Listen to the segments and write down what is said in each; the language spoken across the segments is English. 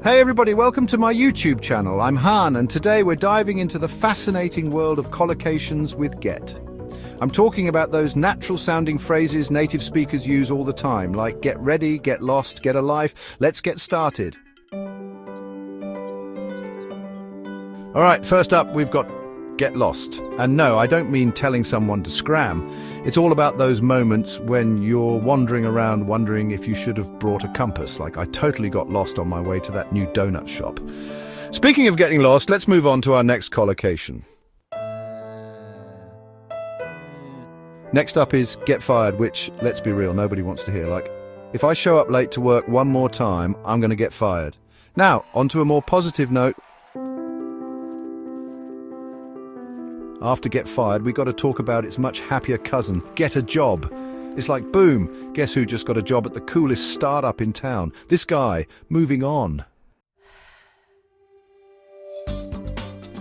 Hey everybody, welcome to my YouTube channel. I'm Han, and today we're diving into the fascinating world of collocations with get. I'm talking about those natural-sounding phrases native speakers use all the time, like get ready, get lost, get a life. Let's get started. All right, first up, we've got get lost. And no, I don't mean telling someone to scram. It's all about those moments when you're wandering around wondering if you should have brought a compass, like I totally got lost on my way to that new donut shop. Speaking of getting lost, let's move on to our next collocation. Next up is get fired, which, let's be real, nobody wants to hear. Like, if I show up late to work one more time, I'm going to get fired. Now, onto a more positive note. After get fired, we got to talk about its much happier cousin, get a job. It's like, boom, guess who just got a job at the coolest startup in town? This guy, moving on.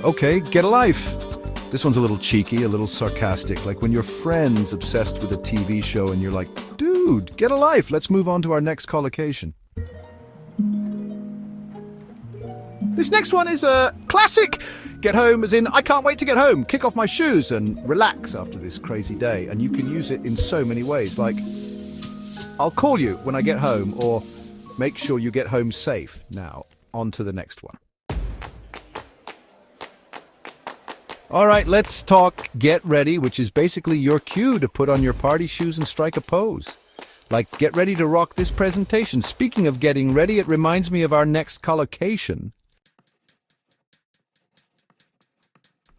Okay, get a life. This one's a little cheeky, a little sarcastic, like when your friend's obsessed with a TV show and you're like, dude, get a life. Let's move on to our next collocation. This next one is a classic. Get home as in, I can't wait to get home, kick off my shoes and relax after this crazy day. And you can use it in so many ways, like, I'll call you when I get home, or make sure you get home safe. Now, on to the next one. All right, let's talk get ready, which is basically your cue to put on your party shoes and strike a pose. Like, get ready to rock this presentation. Speaking of getting ready, it reminds me of our next collocation.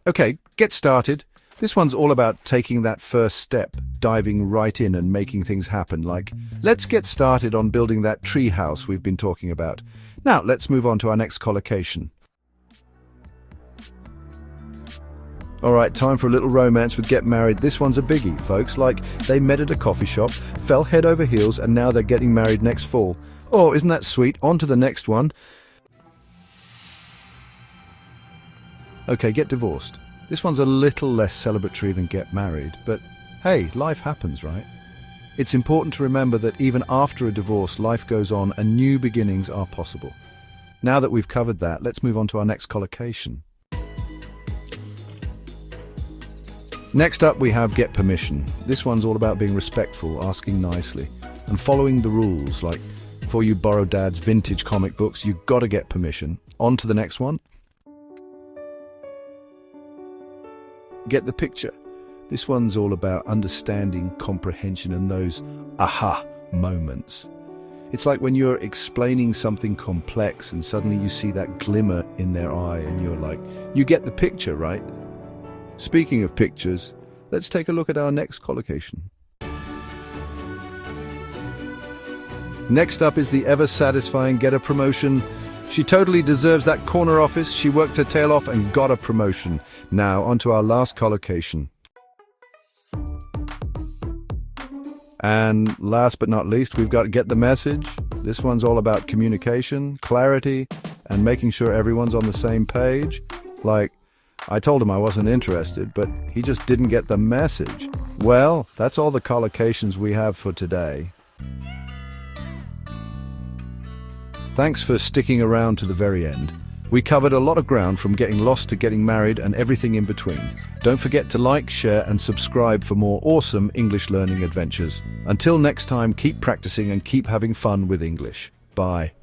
Okay, get started. This one's all about taking that first step, diving right in and making things happen. Like, let's get started on building that tree house we've been talking about. Now, let's move on to our next collocation. All right, time for a little romance with get married. This one's a biggie, folks. Like, they met at a coffee shop, fell head over heels, and now they're getting married next fall. Oh, isn't that sweet? On to the next one. Okay, get divorced. This one's a little less celebratory than get married, but hey, life happens, right? It's important to remember that even after a divorce, life goes on and new beginnings are possible. Now that we've covered that, let's move on to our next collocation. Next up, we have get permission. This one's all about being respectful, asking nicely, and following the rules. Like, before you borrow Dad's vintage comic books, you've got to get permission. On to the next one. Get the picture. This one's all about understanding, comprehension, and those aha moments. It's like when you're explaining something complex and suddenly you see that glimmer in their eye and you're like, you get the picture, right? Speaking of pictures, let's take a look at our next collocation. Next up is the ever-satisfying get a promotion. She totally deserves that corner office. She worked her tail off and got a promotion. Now, on to our last collocation. And last but not least, we've got get the message. This one's all about communication, clarity, and making sure everyone's on the same page. Like, I told him I wasn't interested, but he just didn't get the message. Well, that's all the collocations we have for today. Thanks for sticking around to the very end. We covered a lot of ground from getting lost to getting married and everything in between. Don't forget to like, share, and subscribe for more awesome English learning adventures. Until next time, keep practicing and keep having fun with English. Bye.